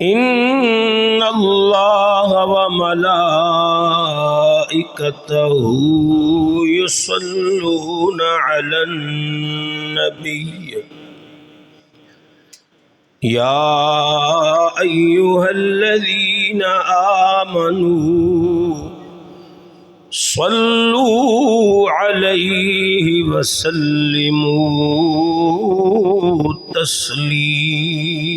إن الله وملائكته يصلون على النبي يا أيها الذين آمنوا صلوا عليه وسلموا تسليما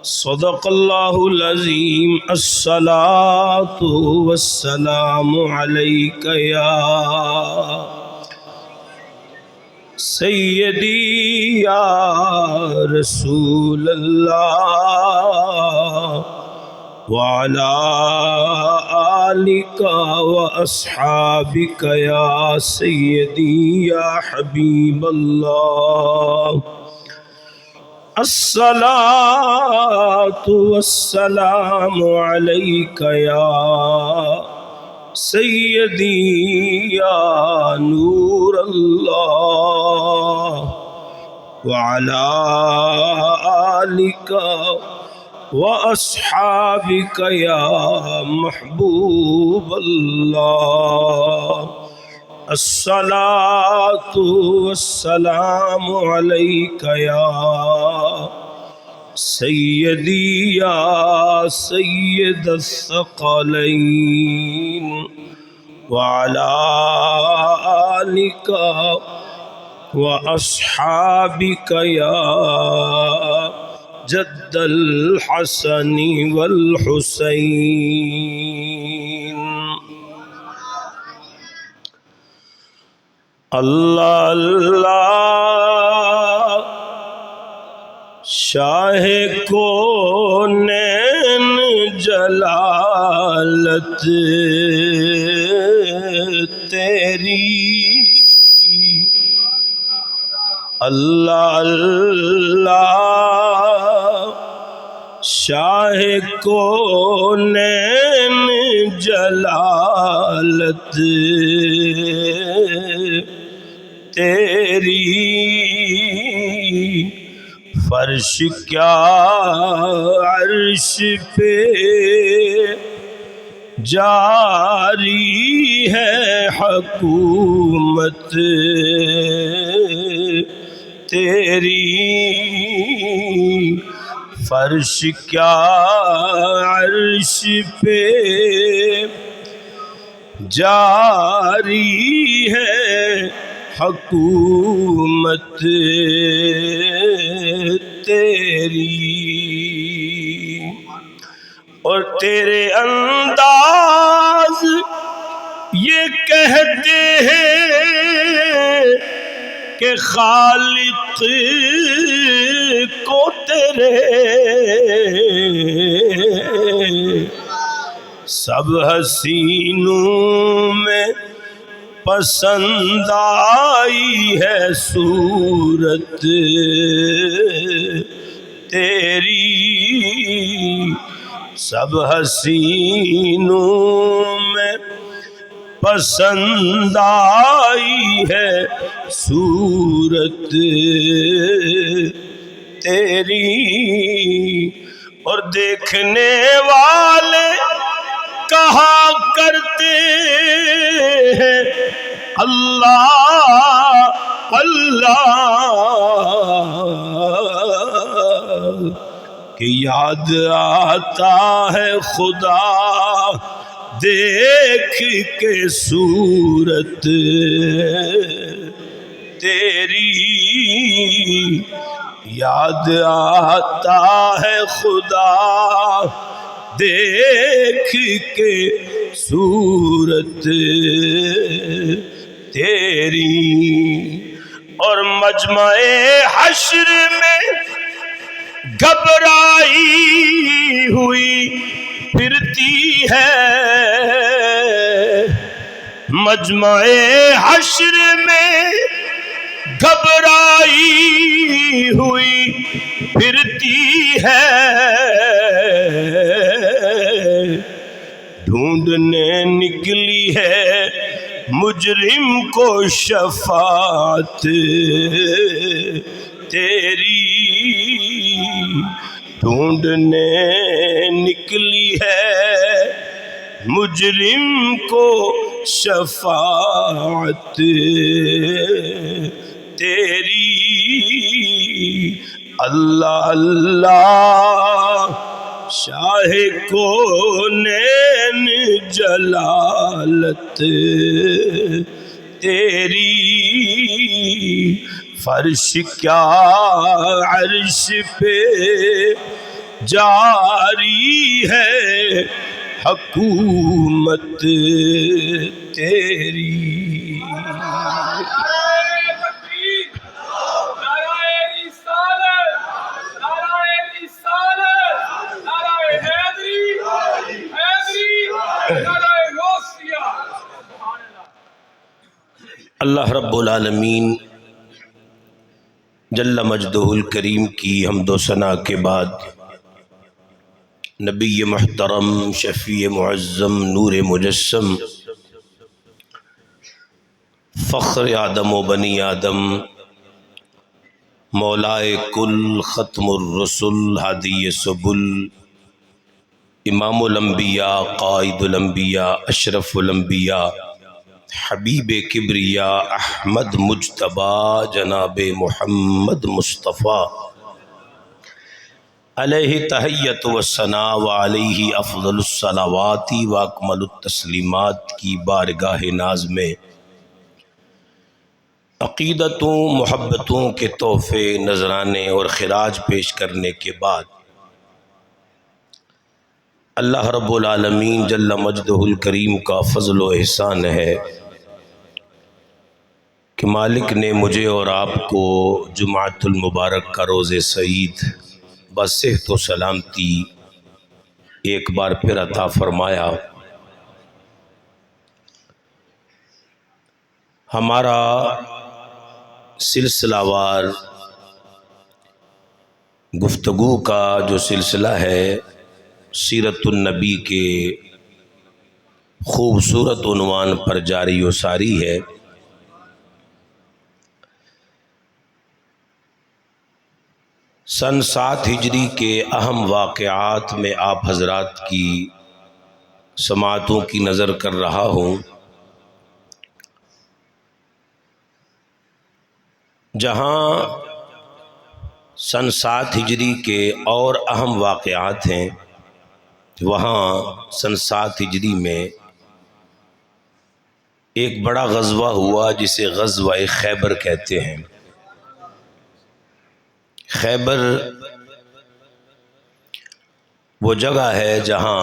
صدق الله العظيم الصلاة والسلام عليك يا سيدي يا رسول الله وعلى آلك وأصحابك يا سيدي يا حبيب الله الصلاة والسلام عليك يا سيدي يا نور الله وعلى آلك وأصحابك يا محبوب الله الصلاة والسلام عليك يا سيدي يا سيد الثقلين وعلى آلك وأصحابك يا جد الحسن والحسين اللہ اللہ شاہ کونین جلالت تیری اللہ اللہ شاہ کونین جلالت تیری فرش کیا عرش پہ جاری ہے حکومت تیری فرش کیا عرش پہ جاری ہے حکومت تیری اور تیرے انداز یہ کہتے ہیں کہ خالق کو تیرے سب حسینوں میں پسند آئی ہے صورت تیری سب حسینوں میں پسند آئی ہے صورت تیری اور دیکھنے والے کہا کرتے ہیں اللہ اللہ کہ یاد آتا ہے خدا دیکھ کے صورت تیری یاد آتا ہے خدا دیکھ کے صورت تیری اور مجمع حشر میں گھبرائی ہوئی پھرتی ہے مجمع حشر میں گھبرائی ہوئی پھرتی ہے ڈھونڈنے نکلی ہے مجرم کو شفاعت تیری ڈھونڈنے نکلی ہے مجرم کو شفاعت تیری اللہ اللہ شاہ کونین جلالت تیری فرش کیا عرش پہ جاری ہے حکومت تیری اللہ رب العالمین جل مجدہ الکریم کی حمد و ثنا کے بعد نبی محترم شفیع معظم نور مجسم فخر آدم و بنی آدم مولائے کل ختم الرسل ہادی سبل امام الانبیاء قائد الانبیاء اشرف الانبیاء حبیب کبریا احمد مجتبی جناب محمد مصطفیٰ علیہ تحیت والثناء وعلیہ افضل الصلوات واکمل التسلیمات کی بارگاہ ناز میں عقیدتوں محبتوں کے تحفے نذرانے اور خراج پیش کرنے کے بعد اللہ رب العالمین جل مجدہ الکریم کا فضل و احسان ہے کہ مالک نے مجھے اور آپ کو جمعۃ المبارک کا روز سعید بصحت و سلامتی ایک بار پھر عطا فرمایا۔ ہمارا سلسلہ وار گفتگو کا جو سلسلہ ہے سیرت النبی کے خوبصورت عنوان پر جاری و ساری ہے۔ سن 7 ہجری کے اہم واقعات میں آپ حضرات کی سماعتوں کی نظر کر رہا ہوں، جہاں سن 7 ہجری کے اور اہم واقعات ہیں وہاں سن 7 ہجری میں ایک بڑا غزوہ ہوا جسے غزوہ خیبر کہتے ہیں۔ خیبر وہ جگہ ہے جہاں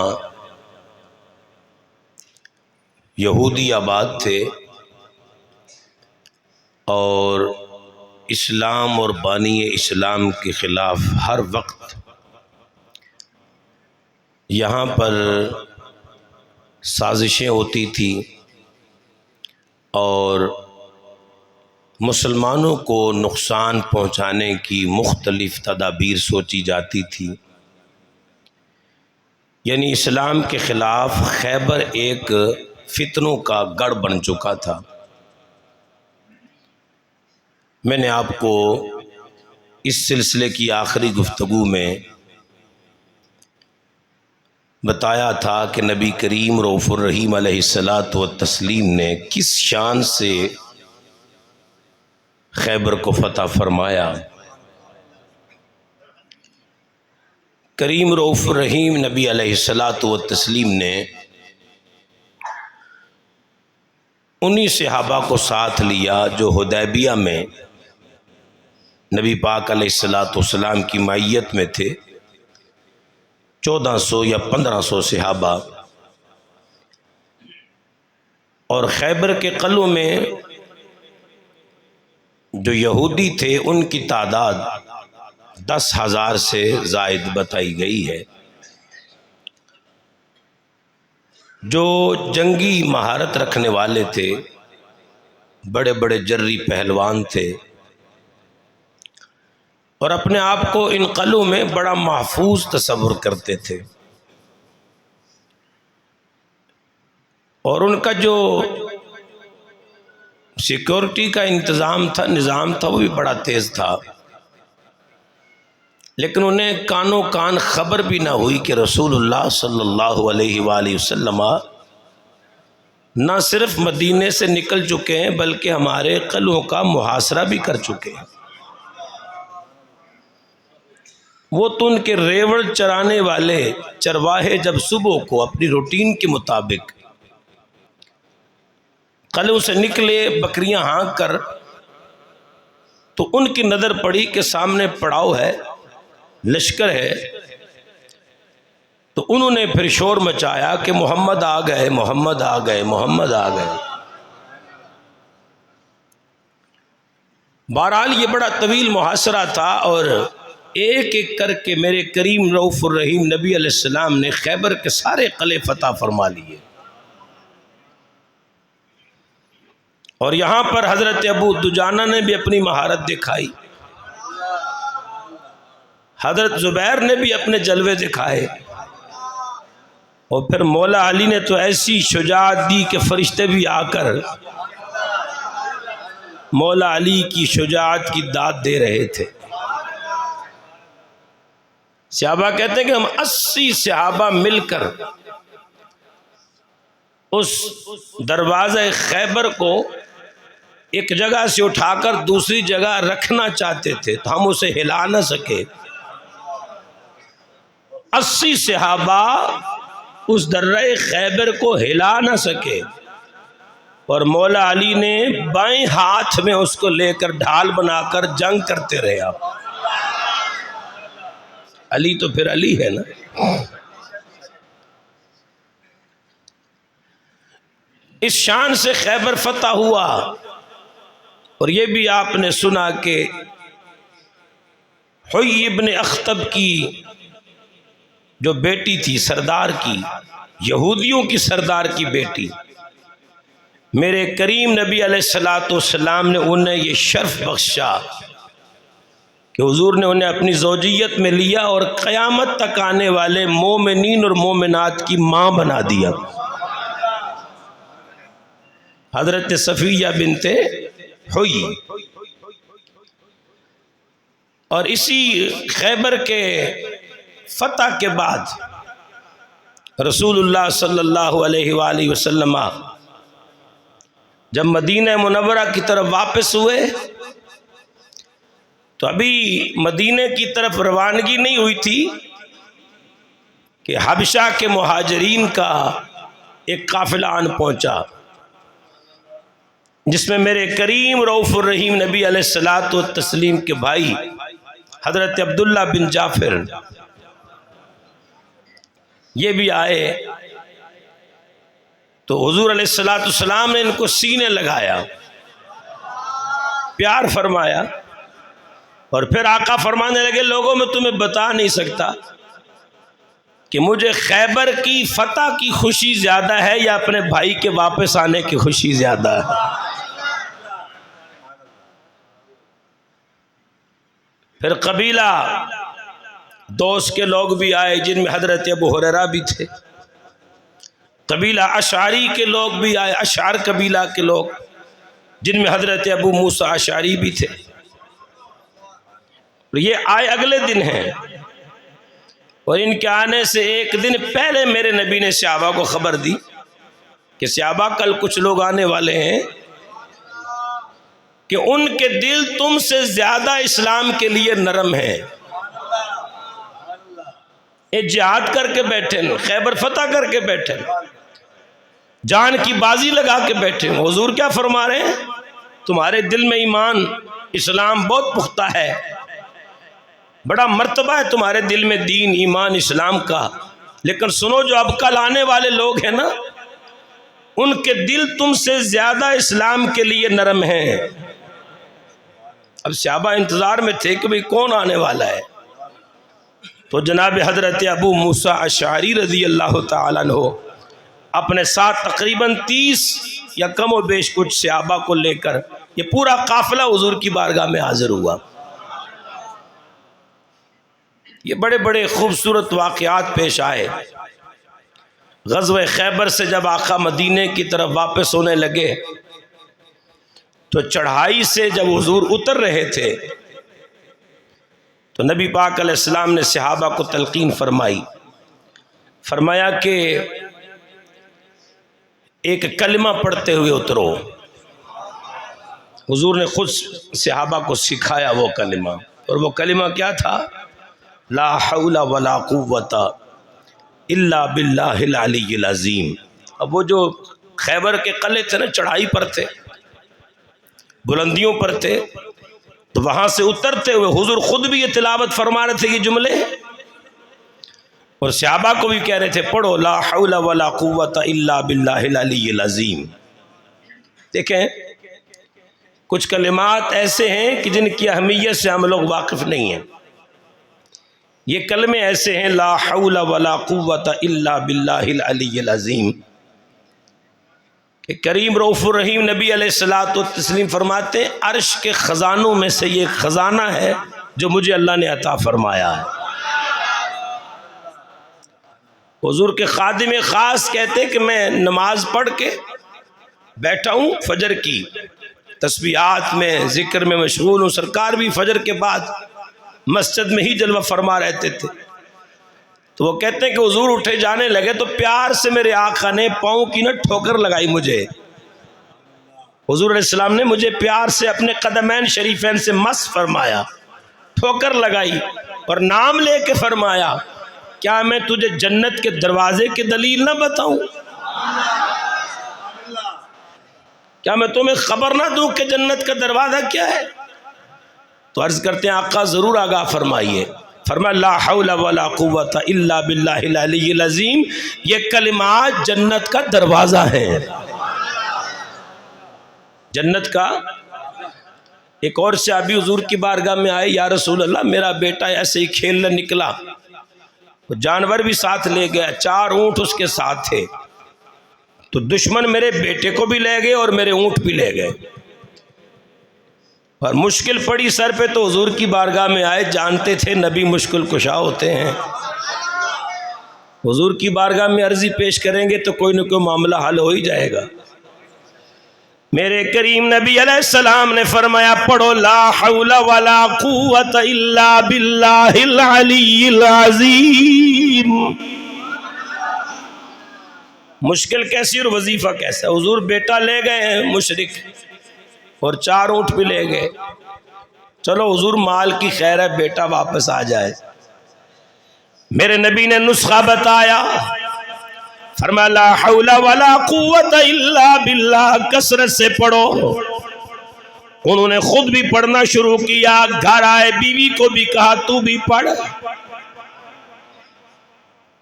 یہودی آباد تھے اور اسلام اور بانی اسلام کے خلاف ہر وقت یہاں پر سازشیں ہوتی تھیں اور مسلمانوں کو نقصان پہنچانے کی مختلف تدابیر سوچی جاتی تھی۔ یعنی اسلام کے خلاف خیبر ایک فتنوں کا گڑھ بن چکا تھا۔ میں نے آپ کو اس سلسلے کی آخری گفتگو میں بتایا تھا کہ نبی کریم رؤوف الرحیم علیہ الصلاۃ والتسلیم نے کس شان سے خیبر کو فتح فرمایا۔ کریم رؤوف الرحیم نبی علیہ الصلاۃ والتسلیم نے انہی صحابہ کو ساتھ لیا جو حدیبیہ میں نبی پاک علیہ الصلاۃ والسلام کی معیت میں تھے، 1400 یا 1500 صحابہ، اور خیبر کے قلعوں میں جو یہودی تھے ان کی تعداد 10,000 سے زائد بتائی گئی ہے۔ جو جنگی مہارت رکھنے والے تھے، بڑے بڑے جری پہلوان تھے اور اپنے آپ کو ان قلعوں میں بڑا محفوظ تصور کرتے تھے، اور ان کا جو سیکورٹی کا انتظام تھا، نظام تھا، وہ بھی بڑا تیز تھا۔ لیکن انہیں کانوں کان خبر بھی نہ ہوئی کہ رسول اللہ صلی اللہ علیہ وآلہ وسلم نہ صرف مدینے سے نکل چکے ہیں بلکہ ہمارے قلعوں کا محاصرہ بھی کر چکے ہیں۔ وہ تو ان کے ریوڑ چرانے والے چرواہے جب صبح کو اپنی روٹین کے مطابق قلعوں سے نکلے بکریاں ہانک کر، تو ان کی نظر پڑی کہ سامنے پڑاؤ ہے، لشکر ہے، تو انہوں نے پھر شور مچایا کہ محمد آ گئے، محمد آ گئے، محمد آ گئے۔ بہرحال یہ بڑا طویل محاصرہ تھا، اور ایک ایک کر کے میرے کریم رؤوف الرحیم نبی علیہ السلام نے خیبر کے سارے قلعے فتح فرما لیے۔ اور یہاں پر حضرت ابو دجانہ نے بھی اپنی مہارت دکھائی، حضرت زبیر نے بھی اپنے جلوے دکھائے، اور پھر مولا علی نے تو ایسی شجاعت دی کہ فرشتے بھی آ کر مولا علی کی شجاعت کی داد دے رہے تھے۔ صحابہ کہتے ہیں کہ ہم 80 صحابہ مل کر اس دروازہ خیبر کو ایک جگہ سے اٹھا کر دوسری جگہ رکھنا چاہتے تھے، تو ہم اسے ہلا نہ سکے۔ 80 صحابہ اس درہ خیبر کو ہلا نہ سکے، اور مولا علی نے بائیں ہاتھ میں اس کو لے کر ڈھال بنا کر جنگ کرتے رہے۔ آپ علی تو پھر علی ہے نا۔ اس شان سے خیبر فتح ہوا، اور یہ بھی آپ نے سنا کہ حی ابن اخطب کی جو بیٹی تھی سردار کی، یہودیوں کی سردار کی بیٹی، میرے کریم نبی علیہ السلام نے انہیں یہ شرف بخشا کہ حضور نے انہیں اپنی زوجیت میں لیا اور قیامت تک آنے والے مومنین اور مومنات کی ماں بنا دیا۔ حضرت صفیہ بنت حی۔ اور اسی خیبر کے فتح کے بعد رسول اللہ صلی اللہ علیہ وآلہ وسلم جب مدینہ منورہ کی طرف واپس ہوئے تو ابھی مدینہ کی طرف روانگی نہیں ہوئی تھی کہ حبشہ کے مہاجرین کا ایک قافلہ آن پہنچا، جس میں میرے کریم رؤوف الرحیم نبی علیہ السلام کے بھائی حضرت عبداللہ بن جعفر یہ بھی آئے۔ تو حضور علیہ السلام نے ان کو سینے لگایا، پیار فرمایا، اور پھر آقا فرمانے لگے لوگوں میں تمہیں بتا نہیں سکتا کہ مجھے خیبر کی فتح کی خوشی زیادہ ہے یا اپنے بھائی کے واپس آنے کی خوشی زیادہ ہے۔ پھر قبیلہ دوس کے لوگ بھی آئے جن میں حضرت ابو ہریرہ بھی تھے، قبیلہ اشعری کے لوگ بھی آئے، اشعر قبیلہ کے لوگ جن میں حضرت ابو موسیٰ اشعری بھی تھے۔ یہ آئے اگلے دن ہیں، اور ان کے آنے سے ایک دن پہلے میرے نبی نے صحابہ کو خبر دی کہ صحابہ کل کچھ لوگ آنے والے ہیں کہ ان کے دل تم سے زیادہ اسلام کے لیے نرم ہیں، یہ جہاد کر کے بیٹھے، خیبر فتح کر کے بیٹھے، جان کی بازی لگا کے بیٹھے۔ حضور کیا فرما رہے ہیں؟ تمہارے دل میں ایمان اسلام بہت پختہ ہے، بڑا مرتبہ ہے تمہارے دل میں دین ایمان اسلام کا، لیکن سنو جو اب کل آنے والے لوگ ہیں نا، ان کے دل تم سے زیادہ اسلام کے لیے نرم ہیں۔ اب صحابہ انتظار میں تھے کہ بھئی کون آنے والا ہے، تو جناب حضرت ابو موسیٰ اشعری رضی اللہ تعالیٰ عنہ اپنے ساتھ تقریباً 30 یا کم و بیش کچھ صحابہ کو لے کر یہ پورا قافلہ حضور کی بارگاہ میں حاضر ہوا۔ یہ بڑے بڑے خوبصورت واقعات پیش آئے۔ غزوہ خیبر سے جب آقا مدینے کی طرف واپس ہونے لگے تو چڑھائی سے جب حضور اتر رہے تھے تو نبی پاک علیہ السلام نے صحابہ کو تلقین فرمائی، فرمایا کہ ایک کلمہ پڑھتے ہوئے اترو۔ حضور نے خود صحابہ کو سکھایا وہ کلمہ، اور وہ کلمہ کیا تھا؟ لا حول ولا قوت الا باللہ العلی العظیم۔ اب وہ جو خیبر کے قلعے تھے نا، چڑھائی پر تھے، بلندیوں پر تھے، تو وہاں سے اترتے ہوئے حضور خود بھی یہ تلاوت فرما رہے تھے یہ جملے، اور صحابہ کو بھی کہہ رہے تھے پڑھو لا حول ولا قوت الا باللہ العلی العظیم۔ دیکھیں کچھ کلمات ایسے ہیں کہ جن کی اہمیت سے ہم لوگ واقف نہیں ہیں۔ یہ کلمے ایسے ہیں لا حول ولا قوت الا باللہ العلی العظیم، کہ کریم رؤوف الرحیم نبی علیہ الصلوۃ والتسلیم فرماتے ہیں عرش کے خزانوں میں سے یہ خزانہ ہے جو مجھے اللہ نے عطا فرمایا ہے۔ حضور کے خادم خاص کہتے کہ میں نماز پڑھ کے بیٹھا ہوں، فجر کی تسبیحات میں ذکر میں مشغول ہوں، سرکار بھی فجر کے بعد مسجد میں ہی جلوہ فرما رہتے تھے، تو وہ کہتے ہیں کہ حضور اٹھے جانے لگے تو پیار سے میرے آقا نے پاؤں کی نہ ٹھوکر لگائی مجھے۔ حضور علیہ السلام نے مجھے پیار سے اپنے قدمین شریفین سے مس فرمایا، ٹھوکر لگائی، اور نام لے کے فرمایا کیا میں تجھے جنت کے دروازے کی دلیل نہ بتاؤں؟ کیا میں تمہیں خبر نہ دوں کہ جنت کا دروازہ کیا ہے؟ تو عرض کرتے ہیں آقا ضرور آگاہ فرمائیے۔ فرمایا لا حول ولا قوت الا باللہ العلی العظیم، یہ کلمات جنت کا دروازہ ہے، جنت کا۔ ایک اور صحابی حضور کی بارگاہ میں آئے، یا رسول اللہ میرا بیٹا ایسے ہی کھیلنے نکلا، جانور بھی ساتھ لے گیا، 4 اونٹ اس کے ساتھ تھے، تو دشمن میرے بیٹے کو بھی لے گئے اور میرے اونٹ بھی لے گئے، اور مشکل پڑی سر پہ، تو حضور کی بارگاہ میں آئے، جانتے تھے نبی مشکل کشا ہوتے ہیں، حضور کی بارگاہ میں عرضی پیش کریں گے تو کوئی نہ کوئی معاملہ حل ہو ہی جائے گا۔ میرے کریم نبی علیہ السلام نے فرمایا پڑھو لا حول ولا قوت الا باللہ العلی العظیم۔ مشکل کیسی اور وظیفہ کیسا؟ حضور بیٹا لے گئے ہیں مشرک، اور 4 اونٹ بھی لے گئے، چلو حضور مال کی خیر ہے بیٹا واپس آ جائے۔ میرے نبی نے نسخہ بتایا، فرمایا لا حول ولا قوت الا باللہ، کثرت سے پڑھو۔ انہوں نے خود بھی پڑھنا شروع کیا، گھر آئے بیوی کو بھی کہا تو بھی پڑھ۔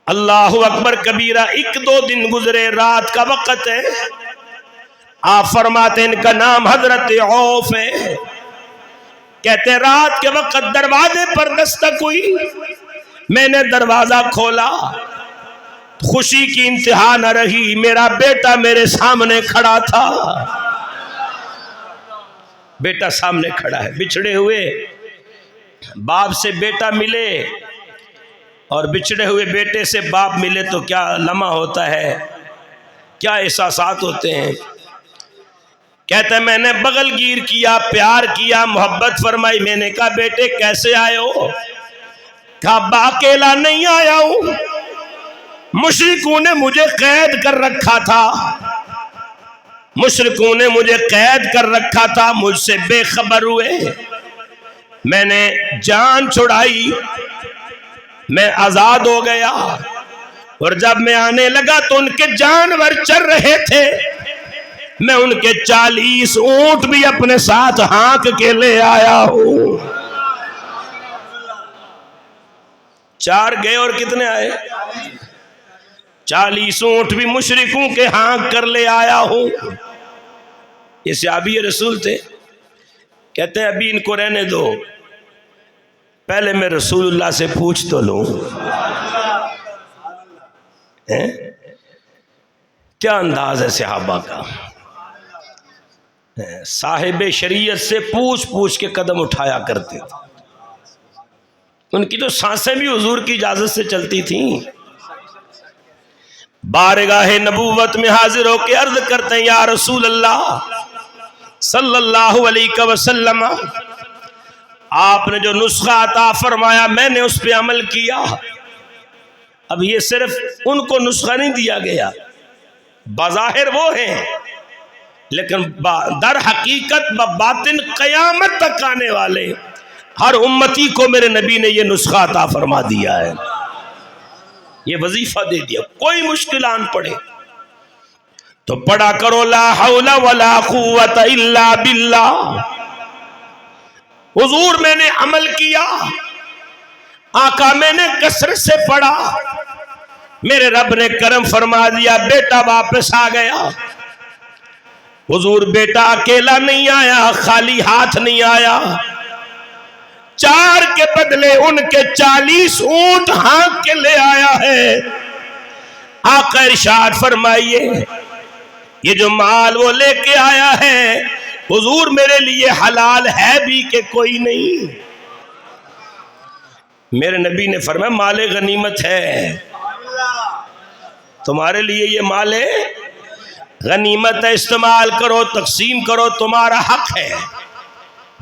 اللہ اکبر کبیرہ۔ 1-2 دن گزرے، رات کا وقت ہے، آپ فرماتے ہیں ان کا نام حضرت عوف ہے، کہتے رات کے وقت دروازے پر دستک ہوئی، میں نے دروازہ کھولا، خوشی کی انتہا نہ رہی، میرا بیٹا میرے سامنے کھڑا تھا، بیٹا سامنے کھڑا ہے، بچھڑے ہوئے باپ سے بیٹا ملے اور بچھڑے ہوئے بیٹے سے باپ ملے تو کیا لمحہ ہوتا ہے، کیا احساسات ہوتے ہیں۔ کہتا ہے میں نے بغل گیر کیا، پیار کیا، محبت فرمائی، میں نے کہا بیٹے کیسے آئے ہو؟ کہا با اکیلا نہیں آیا ہوں، مشرکوں نے مجھے قید کر رکھا تھا، مشرکوں نے مجھے قید کر رکھا تھا، مجھ سے بے خبر ہوئے، میں نے جان چھڑائی، میں آزاد ہو گیا، اور جب میں آنے لگا تو ان کے جانور چر رہے تھے، میں ان کے 40 اونٹ بھی اپنے ساتھ ہانک کے لے آیا ہوں۔ 4 گئے اور کتنے آئے؟ 40 اونٹ بھی مشرکوں کے ہانک کر لے آیا ہوں۔ یہ صحابی رسول تھے، کہتے ہیں ابھی ان کو رہنے دو، پہلے میں رسول اللہ سے پوچھ تو لوں۔ کیا انداز ہے صحابہ کا، صاحب شریعت سے پوچھ پوچھ کے قدم اٹھایا کرتے تھے، ان کی تو سانسیں بھی حضور کی اجازت سے چلتی تھیں۔ بارگاہ نبوت میں حاضر ہو کے عرض کرتے ہیں یا رسول اللہ صلی اللہ علیہ وسلم، آپ نے جو نسخہ عطا فرمایا میں نے اس پہ عمل کیا. اب یہ صرف ان کو نسخہ نہیں دیا گیا، بظاہر وہ ہیں لیکن در حقیقت باطن قیامت تک آنے والے ہر امتی کو میرے نبی نے یہ نسخہ عطا فرما دیا ہے، یہ وظیفہ دے دیا. کوئی مشکل آن پڑے تو پڑھا کرو لا حول ولا قوت الا باللہ. حضور میں نے عمل کیا، آقا میں نے کثرت سے پڑھا، میرے رب نے کرم فرما دیا، بیٹا واپس آ گیا. حضور بیٹا اکیلا نہیں آیا، خالی ہاتھ نہیں آیا، 4 کے بدلے ان کے 40 اونٹ ہانک کے لے آیا ہے. آقا ارشاد فرمائیے یہ جو مال وہ لے کے آیا ہے حضور میرے لیے حلال ہے بھی کہ کوئی نہیں؟ میرے نبی نے فرمایا مال غنیمت ہے، تمہارے لیے یہ مال غنیمت ہے، استعمال کرو، تقسیم کرو، تمہارا حق ہے.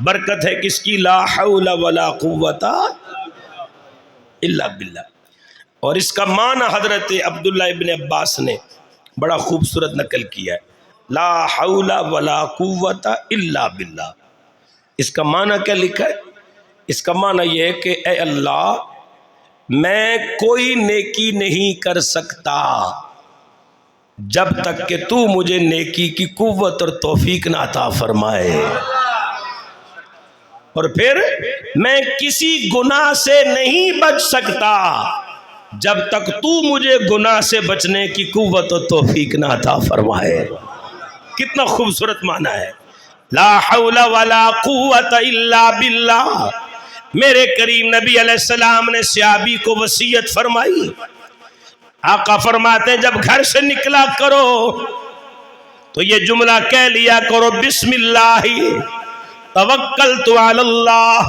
برکت ہے کس کی؟ لا حول ولا قوت الا باللہ. اور اس کا معنی حضرت عبداللہ ابن عباس نے بڑا خوبصورت نقل کیا ہے، لا حول ولا قوت الا باللہ. اس کا معنی کیا لکھا ہے؟ اس کا معنی یہ ہے کہ اے اللہ میں کوئی نیکی نہیں کر سکتا جب تک کہ تو مجھے نیکی کی قوت اور توفیق نہ عطا فرمائے، اور پھر میں کسی گناہ سے نہیں بچ سکتا جب تک تو مجھے گناہ سے بچنے کی قوت اور توفیق نہ عطا فرمائے. کتنا خوبصورت معنی ہے، لا حول ولا قوت الا باللہ. میرے کریم نبی علیہ السلام نے صحابی کو وصیت فرمائی. آقا فرماتے ہیں جب گھر سے نکلا کرو تو یہ جملہ کہہ لیا کرو بسم اللہ توکلت علی اللہ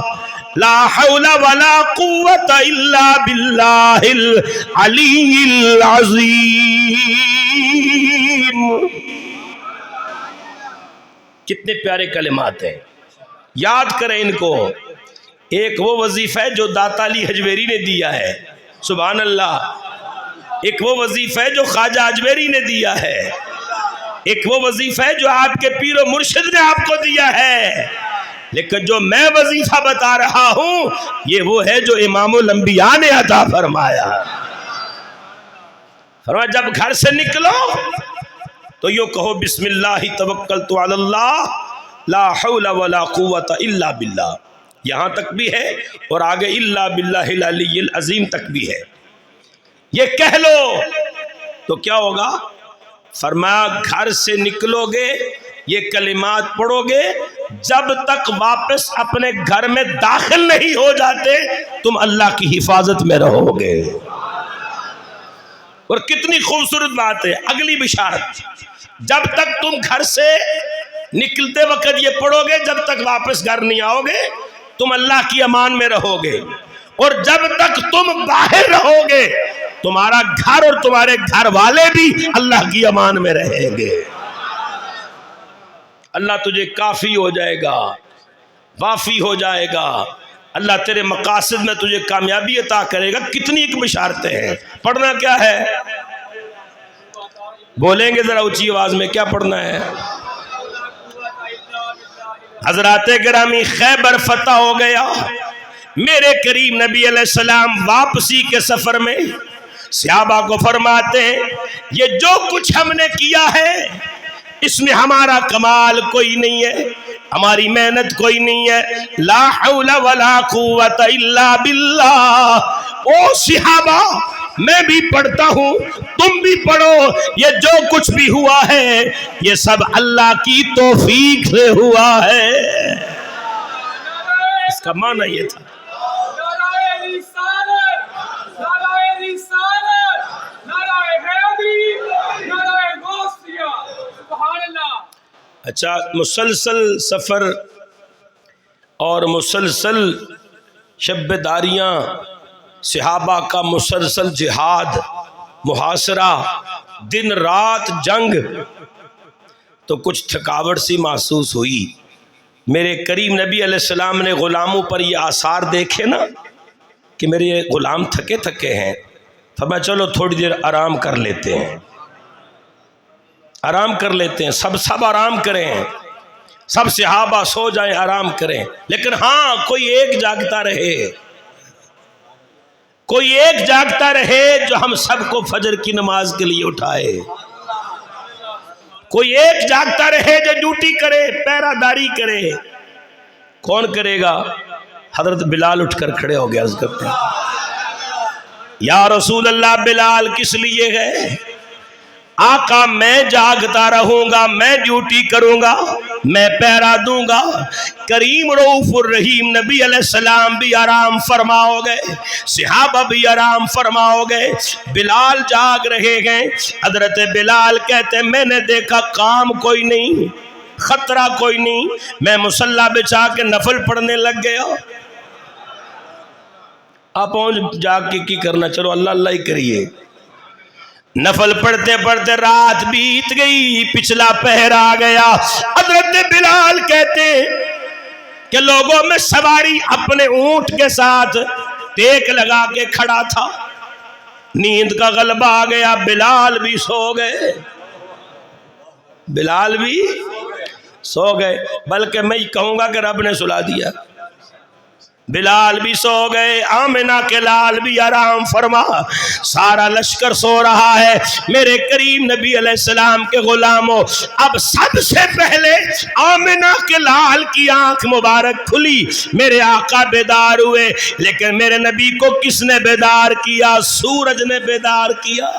لا حول ولا قوت الا باللہ العلی العظیم. کتنے پیارے کلمات ہیں، یاد کریں ان کو. ایک وہ وظیفہ ہے جو داتا علی حجویری نے دیا ہے، سبحان اللہ. ایک وہ وظیفہ ہے جو خواجہ اجمیری نے دیا ہے، ایک وہ وظیفہ ہے جو آپ کے پیر و مرشد نے آپ کو دیا ہے، لیکن جو میں وظیفہ بتا رہا ہوں یہ وہ ہے جو امام الانبیاء نے عطا فرمایا. فرمایا جب گھر سے نکلو تو یوں کہو بسم اللہ توکلت علی اللہ لا حول ولا قوت الا باللہ. یہاں تک بھی ہے اور آگے الا باللہ العلی العظیم تک بھی ہے. یہ کہہ لو تو کیا ہوگا؟ فرمایا گھر سے نکلو گے یہ کلمات پڑھو گے جب تک واپس اپنے گھر میں داخل نہیں ہو جاتے تم اللہ کی حفاظت میں رہو گے. اور کتنی خوبصورت بات ہے، اگلی بشارت، جب تک تم گھر سے نکلتے وقت یہ پڑھو گے جب تک واپس گھر نہیں آؤ گے تم اللہ کی امان میں رہو گے، اور جب تک تم باہر رہو گے تمہارا گھر اور تمہارے گھر والے بھی اللہ کی امان میں رہیں گے. اللہ تجھے کافی ہو جائے گا، وافی ہو جائے گا، اللہ تیرے مقاصد میں تجھے کامیابی عطا کرے گا. کتنی ایک بشارتیں ہیں. پڑھنا کیا ہے؟ بولیں گے ذرا اونچی آواز میں، کیا پڑھنا ہے؟ حضرات گرامی خیبر فتح ہو گیا. میرے کریم نبی علیہ السلام واپسی کے سفر میں صحابہ کو فرماتے ہیں یہ جو کچھ ہم نے کیا ہے اس میں ہمارا کمال کوئی نہیں ہے، ہماری محنت کوئی نہیں ہے. لا حول ولا قوت الا باللہ. او صحابہ میں بھی پڑھتا ہوں تم بھی پڑھو، یہ جو کچھ بھی ہوا ہے یہ سب اللہ کی توفیق سے ہوا ہے. اس کا معنی یہ تھا. اچھا، مسلسل سفر اور مسلسل شبداریاں، صحابہ کا مسلسل جہاد، محاصرہ، دن رات جنگ، تو کچھ تھکاوٹ سی محسوس ہوئی. میرے کریم نبی علیہ السلام نے غلاموں پر یہ آثار دیکھے نا کہ میرے یہ غلام تھکے تھکے ہیں، فرمایا چلو تھوڑی دیر آرام کر لیتے ہیں، آرام کر لیتے ہیں، سب آرام کریں، سب صحابہ سو جائیں، آرام کریں، لیکن ہاں کوئی ایک جاگتا رہے، کوئی ایک جاگتا رہے جو ہم سب کو فجر کی نماز کے لیے اٹھائے، کوئی ایک جاگتا رہے جو ڈیوٹی کرے، پہرہ داری کرے۔ کون کرے گا؟ حضرت بلال اٹھ کر کھڑے ہو گیا، عرض کرتے ہیں یا رسول اللہ بلال کس لیے گئے؟ آقا میں جاگتا رہوں گا، میں ڈیوٹی کروں گا، میں پہرا دوں گا۔ کریم رؤوف الرحیم نبی علیہ السلام بھی آرام فرماؤ گئے، صحابہ بھی آرام فرماؤ گئے، بلال جاگ رہے ہیں۔ حضرت بلال کہتے ہیں میں نے دیکھا کام کوئی نہیں، خطرہ کوئی نہیں، میں مصلی بچھا کے نفل پڑھنے لگ گیا۔ آپ پہنچ جاگ کے کی کرنا، چلو اللہ اللہ ہی کریے۔ نفل پڑھتے پڑھتے رات بیت گئی، پچھلا پہر آ گیا۔ حضرت بلال کہتے کہ لوگوں میں سواری اپنے اونٹ کے ساتھ ٹیک لگا کے کھڑا تھا، نیند کا غلبہ آ گیا، بلال بھی سو گئے، بلال بھی سو گئے، بلکہ میں کہوں گا کہ رب نے سلا دیا، بلال بھی سو گئے، آمنہ کے لال بھی آرام فرما، سارا لشکر سو رہا ہے۔ میرے کریم نبی علیہ السلام کے غلاموں، اب سب سے پہلے آمنہ کے لال کی آنکھ مبارک کھلی، میرے آقا بیدار ہوئے، لیکن میرے نبی کو کس نے بیدار کیا؟ سورج نے بیدار کیا۔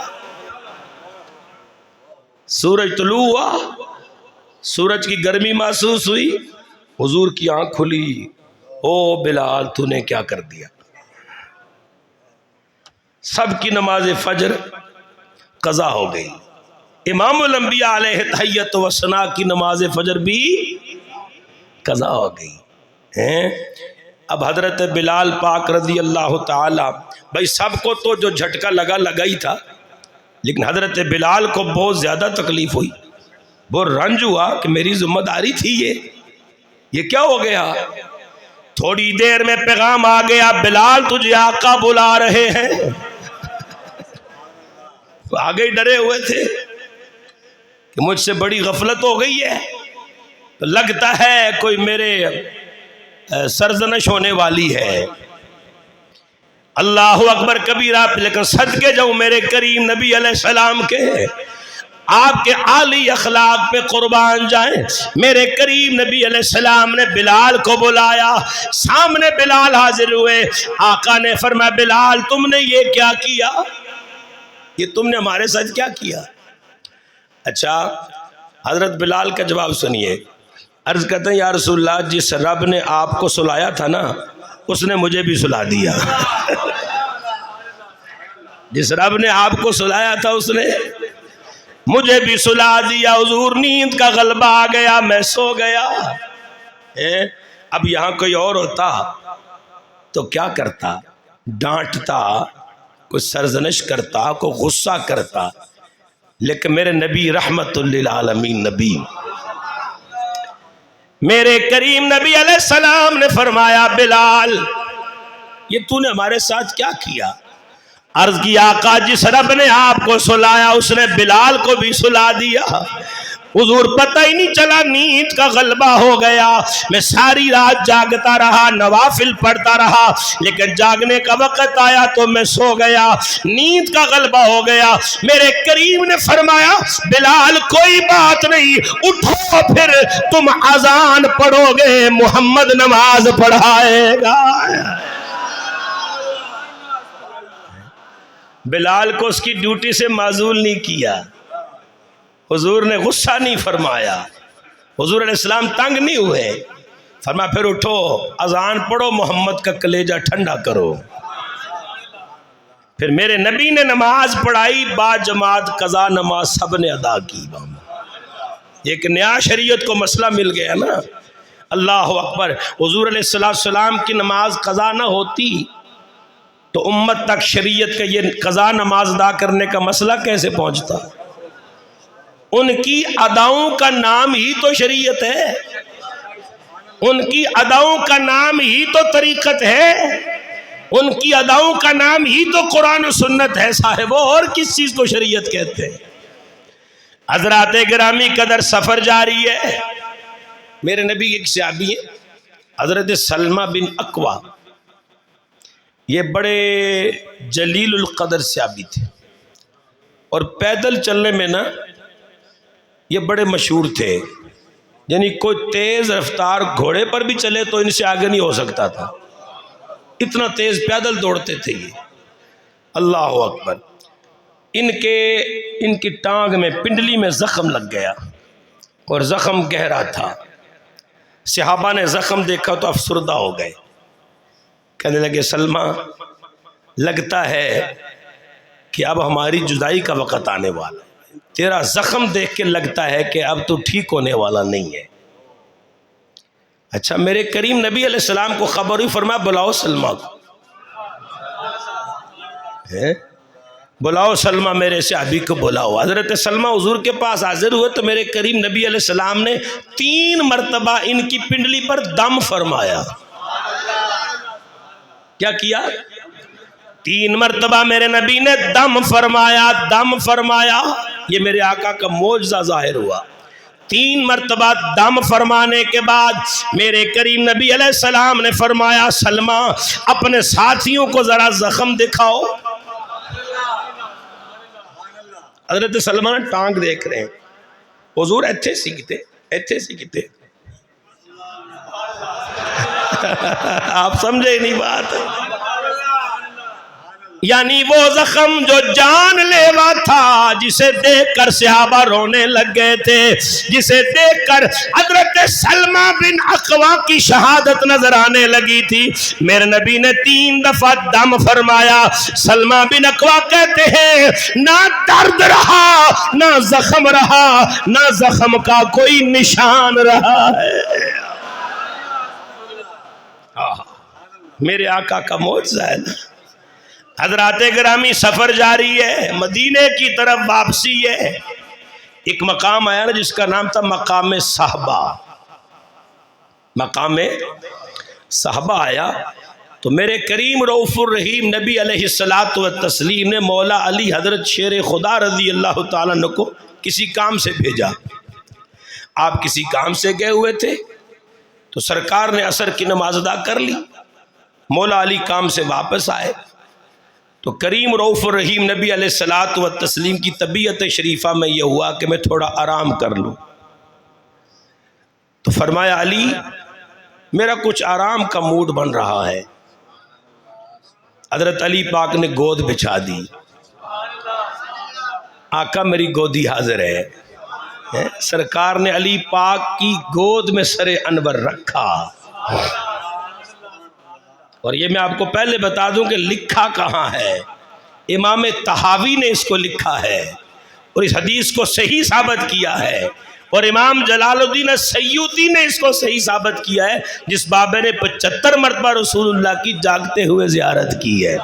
سورج طلوع ہوا، سورج کی گرمی محسوس ہوئی، حضور کی آنکھ کھلی، او بلال تو نے کیا کر دیا؟ سب کی نماز فجر قضا ہو گئی، امام الانبیاء علیہ تحیت و ثنا کی نماز فجر بھی قضا ہو گئی۔ اب حضرت بلال پاک رضی اللہ تعالی، بھائی سب کو تو جو جھٹکا لگا ہی تھا، لیکن حضرت بلال کو بہت زیادہ تکلیف ہوئی، بہت رنج ہوا کہ میری ذمہ داری تھی یہ کیا ہو گیا؟ تھوڑی دیر میں پیغام آ گیا، بلال تجھے آقا بلا رہے ہیں۔ آگے ڈرے ہوئے تھے کہ مجھ سے بڑی غفلت ہو گئی ہے، تو لگتا ہے کوئی میرے سرزنش ہونے والی ہے۔ اللہ اکبر کبیرہ، لیکن صدقے جاؤں میرے کریم نبی علیہ السلام کے، آپ کے عالی اخلاق پہ قربان جائیں، میرے کریم نبی علیہ السلام نے بلال کو بلایا، سامنے بلال حاضر ہوئے، آقا نے فرمایا بلال تم نے یہ کیا کیا؟ یہ تم نے ہمارے ساتھ کیا کیا؟ اچھا حضرت بلال کا جواب سنیے، عرض کرتے ہیں یا رسول اللہ جس رب نے آپ کو سلایا تھا نا اس نے مجھے بھی سلا دیا۔ جس رب نے آپ کو سلایا تھا اس نے مجھے بھی سلا دیا، حضور نیند کا غلبہ آ گیا، میں سو گیا۔ اب یہاں کوئی اور ہوتا تو کیا کرتا؟ ڈانٹتا، کوئی سرزنش کرتا، کوئی غصہ کرتا، لیکن میرے نبی رحمت للعالمین نبی، میرے کریم نبی علیہ السلام نے فرمایا بلال یہ تو نے ہمارے ساتھ کیا کیا؟ عرض کی آقا جس رب نے آپ کو سلایا اس نے بلال کو بھی سلا دیا، حضور پتہ ہی نہیں چلا، نیند کا غلبہ ہو گیا، میں ساری رات جاگتا رہا، نوافل پڑھتا رہا، لیکن جاگنے کا وقت آیا تو میں سو گیا، نیند کا غلبہ ہو گیا۔ میرے کریم نے فرمایا بلال کوئی بات نہیں، اٹھو پھر تم اذان پڑھو گے، محمد نماز پڑھائے گا۔ بلال کو اس کی ڈیوٹی سے معزول نہیں کیا، حضور نے غصہ نہیں فرمایا، حضور علیہ السلام تنگ نہیں ہوئے، فرمایا پھر اٹھو اذان پڑھو، محمد کا کلیجہ ٹھنڈا کرو۔ پھر میرے نبی نے نماز پڑھائی، با جماعت قضا نماز سب نے ادا کی۔ ایک نیا شریعت کو مسئلہ مل گیا نا، اللہ اکبر۔ حضور علیہ السلام کی نماز قضا نہ ہوتی تو امت تک شریعت کا یہ قضا نماز ادا کرنے کا مسئلہ کیسے پہنچتا؟ ان کی اداؤں کا نام ہی تو شریعت ہے، ان کی اداؤں کا نام ہی تو طریقت ہے، ان کی اداؤں کا نام ہی تو قرآن و سنت ہے صاحب، اور کس چیز کو شریعت کہتے ہیں؟ حضرات گرامی قدر سفر جاری ہے، میرے نبی ایک صحابی ہیں حضرت سلمہ بن اکوا، یہ بڑے جلیل القدر صحابی تھے، اور پیدل چلنے میں نا یہ بڑے مشہور تھے، یعنی کوئی تیز رفتار گھوڑے پر بھی چلے تو ان سے آگے نہیں ہو سکتا تھا، اتنا تیز پیدل دوڑتے تھے یہ۔ اللہ اکبر۔ ان کی ٹانگ میں پنڈلی میں زخم لگ گیا اور زخم گہرا تھا، صحابہ نے زخم دیکھا تو افسردہ ہو گئے، کہنے لگے سلمہ لگتا ہے کہ اب ہماری جدائی کا وقت آنے والا ہے، تیرا زخم دیکھ کے لگتا ہے کہ اب تو ٹھیک ہونے والا نہیں ہے۔ اچھا میرے کریم نبی علیہ السلام کو خبر ہوئی، فرمایا بلاؤ سلمہ کو، بلاؤ سلمہ میرے صحابی کو بلاؤ۔ حضرت سلمہ حضور کے پاس حاضر ہوئے تو میرے کریم نبی علیہ السلام نے 3 مرتبہ ان کی پنڈلی پر دم فرمایا۔ کیا کیا؟ 3 مرتبہ میرے نبی نے دم فرمایا، دم فرمایا۔ یہ میرے آقا کا معجزہ ظاہر ہوا۔ 3 مرتبہ دم فرمانے کے بعد میرے کریم نبی علیہ السلام نے فرمایا سلمہ اپنے ساتھیوں کو ذرا زخم دکھاؤ۔ حضرت سلمہ نے ٹانگ دیکھ رہے ہیں، حضور ایتھے سیکھتے آپ سمجھے نہیں بات، یعنی وہ زخم جو جان لیوا تھا، جسے دیکھ کر صحابہ رونے لگ گئے تھے، جسے دیکھ کر حضرت سلمہ بن اکوا کی شہادت نظر آنے لگی تھی، میرے نبی نے 3 دفعہ دم فرمایا۔ سلمہ بن اکوا کہتے ہیں نہ درد رہا، نہ زخم رہا، نہ زخم کا کوئی نشان رہا ہے۔ میرے آقا کا معجزہ ہے نا۔ حضرات گرامی سفر جاری ہے، مدینے کی طرف واپسی ہے، ایک مقام آیا نا جس کا نام تھا مقام صحبہ۔ مقام صحبہ آیا تو میرے کریم رؤوف الرحیم نبی علیہ السلام نے مولا علی حضرت شیر خدا رضی اللہ تعالیٰ عنہ کو کسی کام سے بھیجا۔ آپ کسی کام سے گئے ہوئے تھے تو سرکار نے عصر کی نماز ادا کر لی، مولا علی کام سے واپس آئے تو کریم رؤوف الرحیم نبی علیہ السلام کی طبیعت شریفہ میں یہ ہوا کہ میں تھوڑا آرام کر لوں، تو فرمایا علی میرا کچھ آرام کا موڈ بن رہا ہے۔ حضرت علی پاک نے گود بچھا دی، آقا میری گودی حاضر ہے۔ سرکار نے علی پاک کی گود میں سر انور رکھا، اور یہ میں آپ کو پہلے بتا دوں کہ لکھا کہاں ہے، امام طحاوی نے اس کو لکھا ہے اور اس حدیث کو صحیح ثابت کیا ہے، اور امام جلال الدین السیوطی نے اس کو صحیح ثابت کیا ہے، جس بابے نے 75 مرتبہ رسول اللہ کی جاگتے ہوئے زیارت کی ہے۔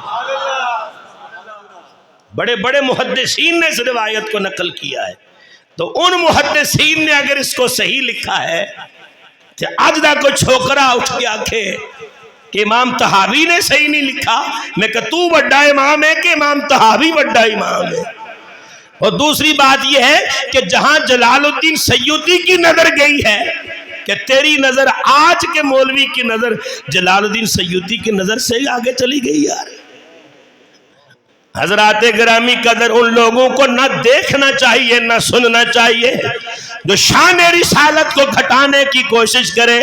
بڑے بڑے محدثین نے اس روایت کو نقل کیا ہے، تو ان محدثین نے اگر اس کو صحیح لکھا ہے تو آج دا کوئی چھوکرا اٹھ کے آکھے کہ امام طحاوی نے صحیح نہیں لکھا، میں کہ تو بڑا امام ہے کہ امام طحاوی بڑا امام ہے۔ اور دوسری بات یہ ہے کہ جہاں جلال الدین سیوطی کی نظر گئی ہے کہ تیری نظر آج کے مولوی کی نظر جلال الدین سیوطی کی نظر سے آگے چلی گئی یار۔ حضرات گرامی قدر ان لوگوں کو نہ دیکھنا چاہیے نہ سننا چاہیے جو شان رسالت کو گھٹانے کی کوشش کرے۔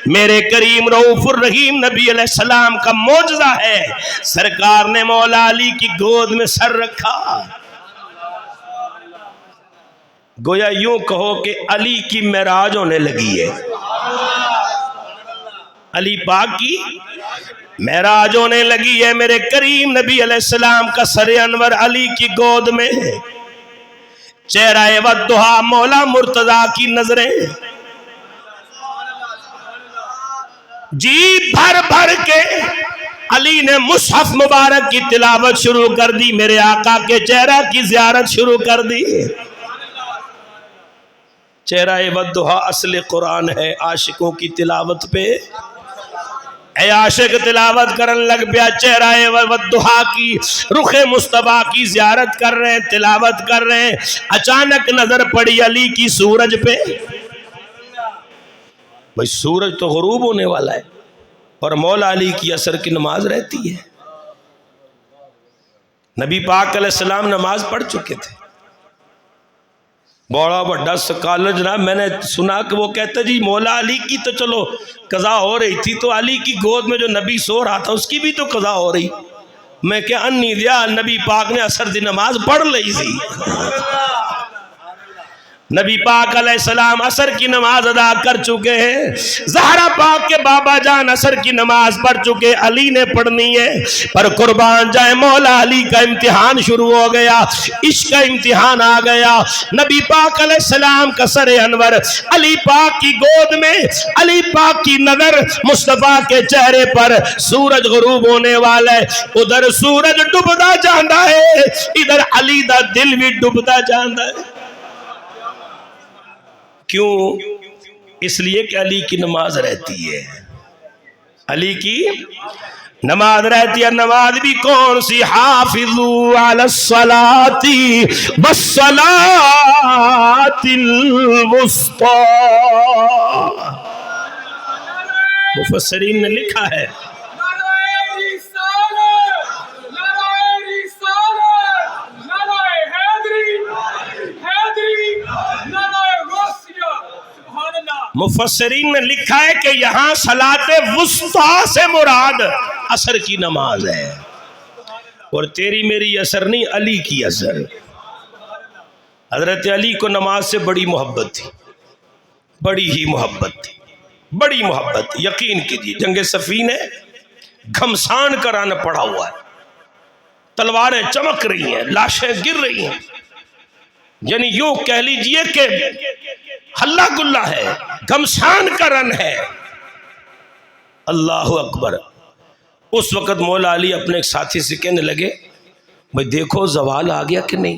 میرے کریم رؤوف الرحیم نبی علیہ السلام کا معجزہ ہے، سرکار نے مولا علی کی گود میں سر رکھا، گویا یوں کہو کہ علی کی معراج ہونے لگی ہے، علی پاک کی معراج ہونے لگی ہے۔ میرے کریم نبی علیہ السلام کا سر انور علی کی گود میں، چہرہ والضحیٰ مولا مرتضیٰ کی نظریں جی بھر بھر کے علی نے مصحف مبارک کی تلاوت شروع کر دی، میرے آقا کے چہرہ کی زیارت شروع کر دی۔ چہرہ ودھا اصل قرآن ہے، عاشقوں کی تلاوت پہ اے عاشق تلاوت کرن لگ پیا، چہرہ ودھا کی، رخ مصطفیٰ کی زیارت کر رہے ہیں، تلاوت کر رہے ہیں، اچانک نظر پڑی علی کی سورج پہ۔ بھئی سورج تو غروب ہونے والا ہے اور مولا علی کی عصر کی نماز رہتی ہے۔ نبی پاک علیہ السلام نماز پڑھ چکے تھے، بڑا بڑا سکالر جناب، میں نے سنا کہ وہ کہتا جی مولا علی کی تو چلو قضا ہو رہی تھی، تو علی کی گود میں جو نبی سو رہا تھا اس کی بھی تو قضا ہو رہی۔ میں کہ انی دیا، نبی پاک نے عصر دی نماز پڑھ لئی سی۔ نبی پاک علیہ السلام عصر کی نماز ادا کر چکے ہیں، زہرا پاک کے بابا جان عصر کی نماز پڑھ چکے، علی نے پڑھنی ہے، پر قربان جائے مولا علی کا امتحان شروع ہو گیا، عشق کا امتحان آ گیا۔ نبی پاک علیہ السلام کا سر انور علی پاک کی گود میں، علی پاک کی نظر مصطفیٰ کے چہرے پر، سورج غروب ہونے والا ہے، ادھر سورج ڈوبدا جاندا ہے، ادھر علی دا دل بھی ڈوبدا جاندا ہے۔ کیوں؟ اس لیے کہ علی کی نماز رہتی ہے، علی کی نماز رہتی ہے۔ نماز بھی کون سی؟ حافظوا علی الصلاۃ والصلاۃ الوسطی۔ مفسرین نے لکھا ہے مفسرین نے لکھا ہے کہ یہاں صلاۃ وسطیٰ سے مراد عصر کی نماز ہے، اور تیری میری عصر نہیں، علی کی عصر۔ حضرت علی کو نماز سے بڑی محبت تھی، بڑی ہی محبت تھی، بڑی محبت تھی۔ یقین کیجیے جنگ صفین ہے، گھمسان کرانا پڑا ہوا ہے، تلواریں چمک رہی ہیں، لاشیں گر رہی ہیں، یعنی یوں کہہ لیجئے کہ ہلا گلا ہے، گھمسان کا رن ہے۔ اللہ اکبر۔ اس وقت مولا علی اپنے ایک ساتھی سے کہنے لگے بھئی دیکھو زوال آ گیا کہ نہیں؟